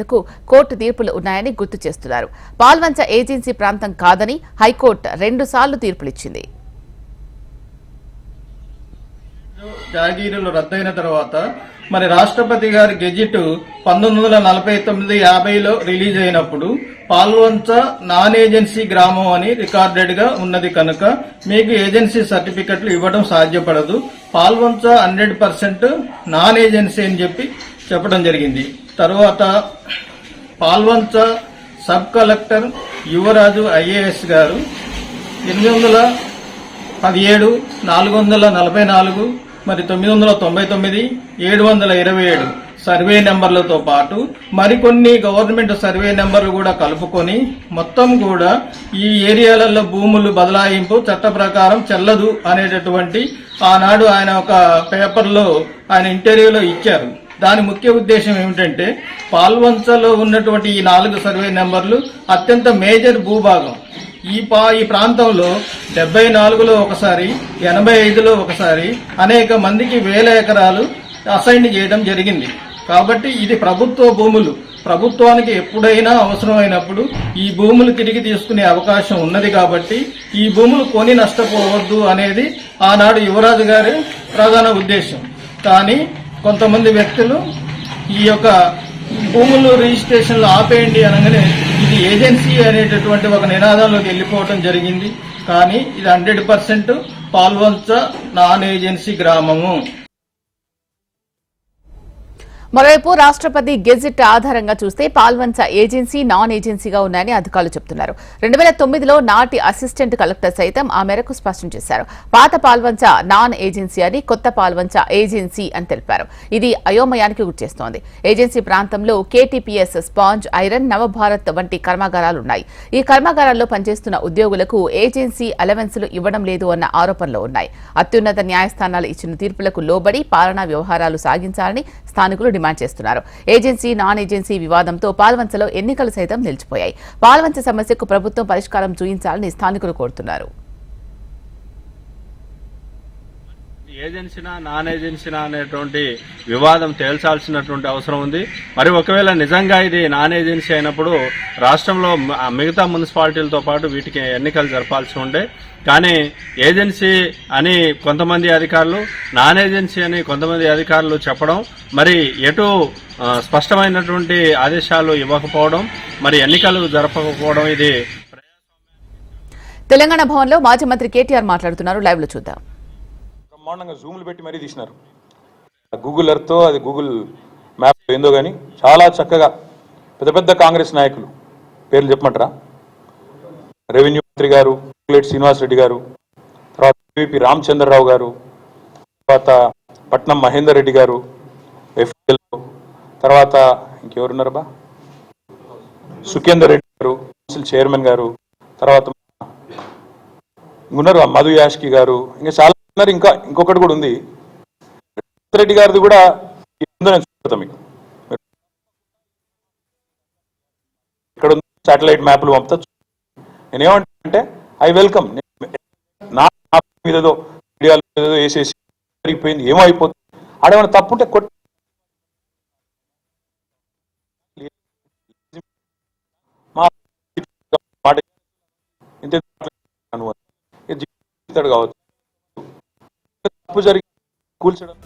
కోర్టు తీర్పులు ఉన్నాయని గుర్తు చేస్తున్నారు. పాల్వంచ ఏజెన్సీ ప్రాంతం కాదని హైకోర్టు 2 సార్లు తీర్పులిచ్చింది. జాగీరులు రద్దయిన తర్వాత మరి రాష్ట్రపతి గారి గెజిట్ 1949-50లో రిలీజ్ అయినప్పుడు పాల్వంచ నాన్ ఏజెన్సీ గ్రామం అని రికార్డెడ్ గా ఉన్నది కనుక మీకు ఏజెన్సీ సర్టిఫికెట్లు ఇవ్వడం సాధ్యపడదు, పాల్వంచ 100% నాన్ ఏజెన్సీ అని చెప్పడం జరిగింది. తరువాత పాల్వంచ సబ్ కలెక్టర్ యువరాజు ఐఏఎస్ గారు 817, 444, మరి 999, 727 సర్వే నెంబర్లతో పాటు మరికొన్ని గవర్నమెంట్ సర్వే నెంబర్లు కూడా కలుపుకొని మొత్తం కూడా ఈ ఏరియాలలో భూములు బదలాయింపు చట్ట ప్రకారం చెల్లదు అనేటటువంటి ఆనాడు ఆయన ఒక పేపర్లో ఆయన ఇంటర్వ్యూలో ఇచ్చారు. దాని ముఖ్య ఉద్దేశం ఏమిటంటే పాల్వంచలో ఉన్నటువంటి ఈ 4 సర్వే నెంబర్లు అత్యంత మేజర్ భూభాగం. ఈ ప్రాంతంలో 74లో ఒకసారి, 85లో ఒకసారి అనేక మందికి 1000 ఎకరాలు అసైన్ చేయడం జరిగింది. కాబట్టి ఇది ప్రభుత్వ భూములు. ప్రభుత్వానికి ఎప్పుడైనా అవసరమైనప్పుడు ఈ భూములు తిరిగి తీసుకునే అవకాశం ఉన్నది. కాబట్టి ఈ భూములు కొని నష్టపోవద్దు అనేది ఆనాడు యువరాజు గారి ప్రధాన ఉద్దేశం. కానీ కొంతమంది వ్యక్తులు ఈ యొక్క భూములు రిజిస్ట్రేషన్లు ఆపేయండి అనగానే ఇది ఏజెన్సీ అనేటటువంటి ఒక నినాదంలోకి వెళ్ళిపోవడం జరిగింది. కానీ ఇది 100% పాల్వంచ నాన్ ఏజెన్సీ గ్రామము. మరోవైపు రాష్ట్రపతి గెజిట్ ఆధారంగా చూస్తే పాల్వంచ ఏజెన్సీ నాన్ ఏజెన్సీగా ఉన్నాయని అధికారులు చెబుతున్నారు. 2009లో నాటి అసిస్టెంట్ కలెక్టర్ సైతం ఆ మేరకు స్పష్టం చేశారు. పాత పాల్వంచ నాన్ ఏజెన్సీ అని, కొత్త పాల్వంచ ఏజెన్సీ అని తెలిపారు. ఇది అయోమయానికి గురిచేస్తోంది. ఏజెన్సీ ప్రాంతంలో కేటీపీఎస్, స్పాంజ్, ఐరన్, నవభారత్ వంటి కర్మాగారాలున్నాయి. ఈ కర్మాగారాల్లో పనిచేస్తున్న ఉద్యోగులకు ఏజెన్సీ అలవెన్సులు ఇవ్వడం లేదు అన్న ఆరోపణలు ఉన్నాయి. అత్యున్నత న్యాయస్థానాలు ఇచ్చిన తీర్పులకు లోబడి పాలనా వ్యవహారాలు సాగించాలని స్థానికులు డిమాండ్ చేస్తున్నారు. ఏజెన్సీ నాన్ ఏజెన్సీ వివాదంతో పాల్వంచలో ఎన్నికలు సైతం నిలిచిపోయాయి. పాల్వంచ సమస్యకు ప్రభుత్వం పరిష్కారం చూపించాలని స్థానికులు కోరుతున్నారు. ఏజెన్సీనా నాన్ ఏజెన్సీనా అనేటువంటి వివాదం తేల్చాల్సినటువంటి అవసరం ఉంది. మరి ఒకవేళ నిజంగా ఇది నాన్ ఏజెన్సీ అయినప్పుడు రాష్ట్రంలో మిగతా మున్సిపాలిటీలతో పాటు వీటికి ఎన్నికలు జరపాల్సి ఉండే. కానీ ఏజెన్సీ అని కొంతమంది అధికారులు, నాన్ ఏజెన్సీ అని కొంతమంది అధికారులు చెప్పడం, మరి ఎటు స్పష్టమైనటువంటి ఆదేశాలు ఇవ్వకపోవడం, మరి ఎన్నికలు జరపకపోవడం, ఇది తెలంగాణ భవన్లో మాజీ మంత్రి కేటీఆర్ మాట్లాడుతున్నారు. లైవ్ లో చూద్దాం. బ్రహ్మాండంగా జూమ్లు పెట్టి మరీ తీసినారు. గూగుల్ ఎర్త్, అది గూగుల్ మ్యాప్ ఏందో కానీ చాలా చక్కగా పెద్ద పెద్ద కాంగ్రెస్ నాయకులు పేర్లు చెప్పమంటారా? రెవెన్యూ మంత్రి గారు శ్రీనివాస్ రెడ్డి గారు, తర్వాత పివి రామచంద్రరావు గారు, తర్వాత పట్నం మహేందర్ రెడ్డి గారు, ఎఫ్ఎల్, తర్వాత ఇంకెవరున్నారు బా, సుఖేందర్ రెడ్డి గారు, కౌన్సిల్ చైర్మన్ గారు, తర్వాత ఉన్నారు మధు యాష్కి గారు, ఇంకా చాలా ఉన్నారు. ఇంకా ఇంకొకటి కూడా ఉంది, రెడ్డి గారిది కూడా నేను చూపుతా మీకు. ఇక్కడ శాటిలైట్ మ్యాప్లు పంపుతా. నేనేమంటే ఐ వెల్కమ్. నా మీద ఏదో మీడియాలో ఏదో వేసేసి జరిగిపోయింది, ఏమో అయిపోతుంది, ఆడేమైనా తప్పుంటే కొట్టి కావచ్చు. తప్పు జరిగి కూల్చడం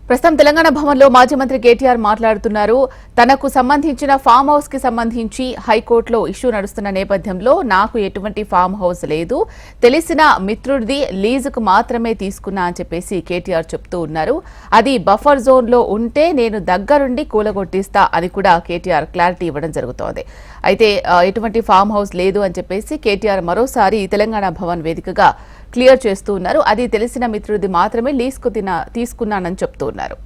ప్రస్తుతం తెలంగాణ భవన్లో మాజీ మంత్రి కేటీఆర్ మాట్లాడుతున్నారు. తనకు సంబంధించిన ఫామ్ హౌస్ కి సంబంధించి హైకోర్టులో ఇష్యూ నడుస్తున్న నేపథ్యంలో నాకు ఎటువంటి ఫామ్ హౌస్ లేదు, తెలిసిన మిత్రుడిది లీజుకు మాత్రమే తీసుకున్నా అని చెప్పేసి కేటీఆర్ చెప్తూ ఉన్నారు. అది బఫర్ జోన్ లో ఉంటే నేను దగ్గరుండి కూలగొట్టిస్తా అని కూడా కేటీఆర్ క్లారిటీ ఇవ్వడం జరుగుతోంది. అయితే ఎటువంటి ఫామ్ హౌస్ లేదు అని చెప్పేసి కేటీఆర్ మరోసారి తెలంగాణ భవన్ వేదికగా క్లియర్ చేస్తూ ఉన్నారు. అది తెలిసిన మిత్రుడిది మాత్రమే లీజుకు తీసుకున్నానని చెప్తూ ఉన్నారు.